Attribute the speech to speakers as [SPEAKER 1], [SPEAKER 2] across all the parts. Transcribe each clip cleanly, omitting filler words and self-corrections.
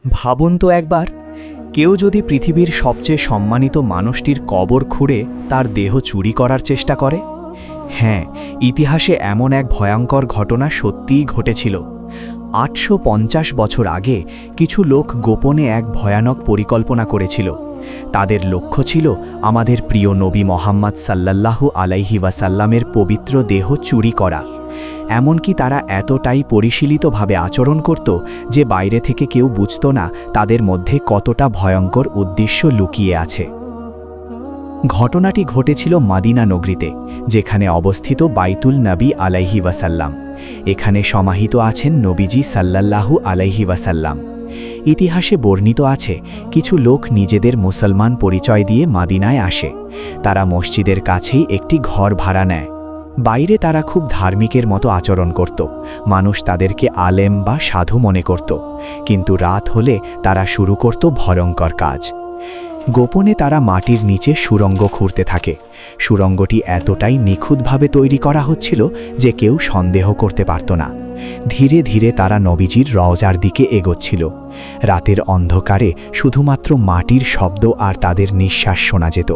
[SPEAKER 1] ভাবুন তো একবার, কেউ যদি পৃথিবীর সবচেয়ে সম্মানিত মানুষটির কবর খুঁড়ে তার দেহ চুরি করার চেষ্টা করে। হ্যাঁ, ইতিহাসে এমন এক ভয়ঙ্কর ঘটনা সত্যিই ঘটেছিল। ৮৫০ বছর আগে কিছু লোক গোপনে এক ভয়ানক পরিকল্পনা করেছিল। তাদের লক্ষ্য ছিল আমাদের প্রিয় নবী মোহাম্মদ সাল্লাল্লাহু আলাইহি ওয়াসাল্লামের পবিত্র দেহ চুরি করা। এমনকি তারা এতটাই পরিশীলিতভাবে আচরণ করত যে বাইরে থেকে কেউ বুঝত না তাদের মধ্যে কতটা ভয়ঙ্কর উদ্দেশ্য লুকিয়ে আছে। ঘটনাটি ঘটেছিল মাদিনা নগরীতে, যেখানে অবস্থিত বাইতুল নবী আলাইহি ওয়াসাল্লাম। এখানে সমাহিত আছেন নবীজি সাল্লাল্লাহু আলাইহি ওয়াসাল্লাম। ইতিহাসে বর্ণিত আছে, কিছু লোক নিজেদের মুসলমান পরিচয় দিয়ে মাদিনায় আসে। তারা মসজিদের কাছেই একটি ঘর ভাড়া নেয়। বাইরে তারা খুব ধার্মিকের মতো আচরণ করত, মানুষ তাদেরকে আলেম বা সাধু মনে করত। কিন্তু রাত হলে তারা শুরু করত ভয়ঙ্কর কাজ। গোপনে তারা মাটির নিচে সুড়ঙ্গ খুঁড়তে থাকে। সুড়ঙ্গটি এতটাই নিখুঁতভাবে তৈরি করা হচ্ছিল যে কেউ সন্দেহ করতে পারত না। ধীরে ধীরে তারা নবীজির রওজার দিকে এগোচ্ছিল। রাতের অন্ধকারে শুধুমাত্র মাটির শব্দ আর তাদের নিঃশ্বাস শোনা যেত।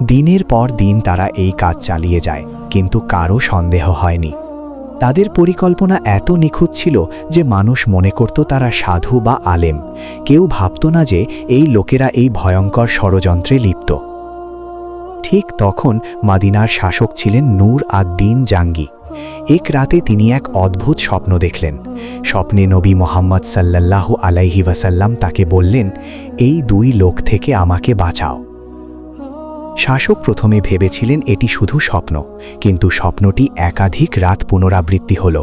[SPEAKER 1] দিনের পর দিন তারা এই কাজ চালিয়ে যায়, কিন্তু কারও সন্দেহ হয়নি। তাদের পরিকল্পনা এত নিখুঁত ছিল যে মানুষ মনে করত তারা সাধু বা আলেম। কেউ ভাবত না যে এই লোকেরা এই ভয়ঙ্কর ষড়যন্ত্রে লিপ্ত। ঠিক তখন মাদিনার শাসক ছিলেন নূর আদ-দ্বীন জাঙ্গি। এক রাতে তিনি এক অদ্ভুত স্বপ্ন দেখলেন। স্বপ্নে নবী মোহাম্মদ সাল্লাল্লাহু আলাইহি ওয়াসাল্লাম তাকে বললেন, এই দুই লোক থেকে আমাকে বাঁচাও। শাসক প্রথমে ভেবেছিলেন এটি শুধু স্বপ্ন, কিন্তু স্বপ্নটি একাধিক রাত পুনরাবৃত্তি হল।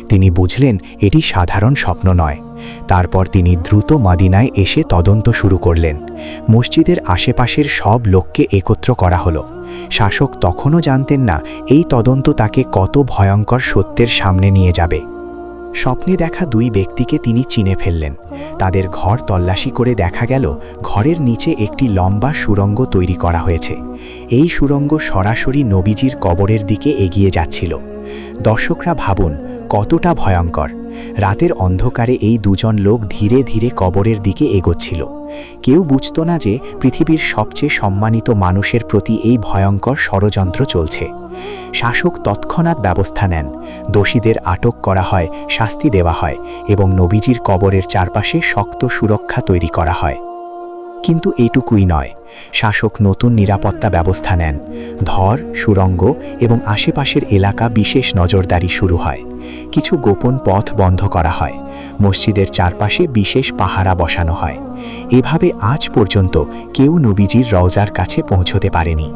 [SPEAKER 1] তিনি বুঝলেন এটি সাধারণ স্বপ্ন নয়। তারপর তিনি দ্রুত মদিনায় এসে তদন্ত শুরু করলেন। মসজিদের আশেপাশের সব লোককে একত্র করা হলো। শাসক তখনও জানতেন না এই তদন্ত তাকে কত ভয়ঙ্কর সত্যের সামনে নিয়ে যাবে। স্বপ্নে দেখা দুই ব্যক্তিকে তিনি চিনে ফেললেন। তাদের ঘর তল্লাশি করে দেখা গেল ঘরের নিচে একটি লম্বা সুড়ঙ্গ তৈরি করা হয়েছে। এই সুড়ঙ্গ সরাসরি নবীজির কবরের দিকে এগিয়ে যাচ্ছিল। দর্শকরা ভাবুন কতটা ভয়ঙ্কর। রাতের অন্ধকারে এই দুজন লোক ধীরে ধীরে কবরের দিকে এগোচ্ছিল। কেউ বুঝত না যে পৃথিবীর সবচেয়ে সম্মানিত মানুষের প্রতি এই ভয়ঙ্কর ষড়যন্ত্র চলছে। শাসক তৎক্ষণাৎ ব্যবস্থা নেন। দোষীদের আটক করা হয়, শাস্তি দেওয়া হয় এবং নবীজির কবরের চারপাশে শক্ত সুরক্ষা তৈরি করা হয়। কিন্তু এইটুকুই নয়, শাসক নতুন নিরাপত্তা ব্যবস্থা নেন। ধর, সুড়ঙ্গ এবং আশেপাশের এলাকা বিশেষ নজরদারি শুরু হয়। কিছু গোপন পথ বন্ধ করা হয়। মসজিদের চারপাশে বিশেষ পাহারা বসানো হয়। এভাবে আজ পর্যন্ত কেউ নবীজির রওজার কাছে পৌঁছতে পারেনি।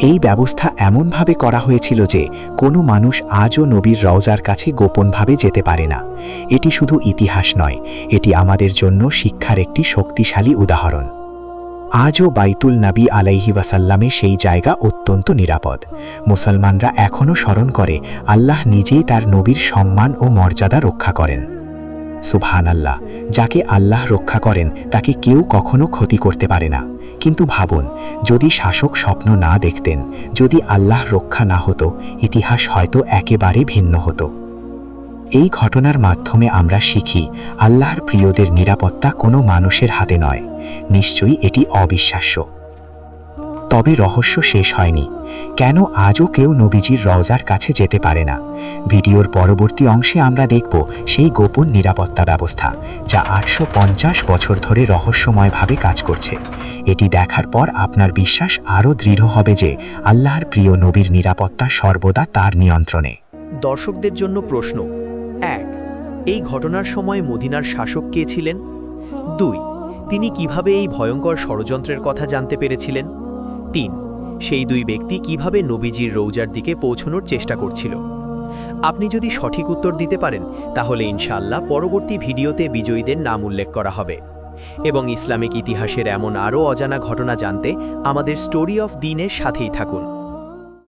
[SPEAKER 1] এই ব্যবস্থা এমনভাবে করা হয়েছিল যে কোনো মানুষ আজও নবীর রওজার কাছে গোপনভাবে যেতে পারে না। এটি শুধু ইতিহাস নয়, এটি আমাদের জন্য শিক্ষার একটি শক্তিশালী উদাহরণ। আজও বাইতুল নবী আলাইহি ওয়াসাল্লামে সেই জায়গা অত্যন্ত নিরাপদ। মুসলমানরা এখনও স্মরণ করে আল্লাহ নিজেই তার নবীর সম্মান ও মর্যাদা রক্ষা করেন। সুবহানাল্লাহ, যাকে আল্লাহ রক্ষা করেন তাকে কেউ কখনো ক্ষতি করতে পারে না। কিন্তু ভাবুন, যদি শাসক স্বপ্ন না দেখতেন, যদি আল্লাহর রক্ষা না হতো, ইতিহাস হয়তো একেবারে ভিন্ন হতো। এই ঘটনার মাধ্যমে আমরা শিখি আল্লাহর প্রিয়দের নিরাপত্তা কোনো মানুষের হাতে নয়। নিশ্চয়ই এটি অবিশ্বাস্য। তবে রহস্য শেষ হয়নি। কেন আজও কেউ নবীজির রওজার কাছে যেতে পারে না? ভিডিওর পরবর্তী অংশে আমরা দেখব সেই গোপন নিরাপত্তা ব্যবস্থা যা ৮৫০ বছর ধরে রহস্যময়ভাবে কাজ করছে। এটি দেখার পর আপনার বিশ্বাস আরও দৃঢ় হবে যে আল্লাহর প্রিয় নবীর নিরাপত্তা সর্বদা তার নিয়ন্ত্রণে।
[SPEAKER 2] দর্শকদের জন্য প্রশ্ন: ১. এই ঘটনার সময় মদিনার শাসক কে ছিলেন? ২. তিনি কিভাবে এই ভয়ঙ্কর ষড়যন্ত্রের কথা জানতে পেরেছিলেন? ৩. সেই দুই ব্যক্তি কিভাবে নবীজির রওজার দিকে পৌঁছানোর চেষ্টা করছিল? আপনি যদি সঠিক উত্তর দিতে পারেন তাহলে ইনশাআল্লাহ পরবর্তী ভিডিওতে বিজয়ীদের নাম উল্লেখ করা হবে। এবং ইসলামিক ইতিহাসের এমন আরও অজানা ঘটনা জানতে আমাদের স্টোরি অফ দ্বীনের সাথেই থাকুন।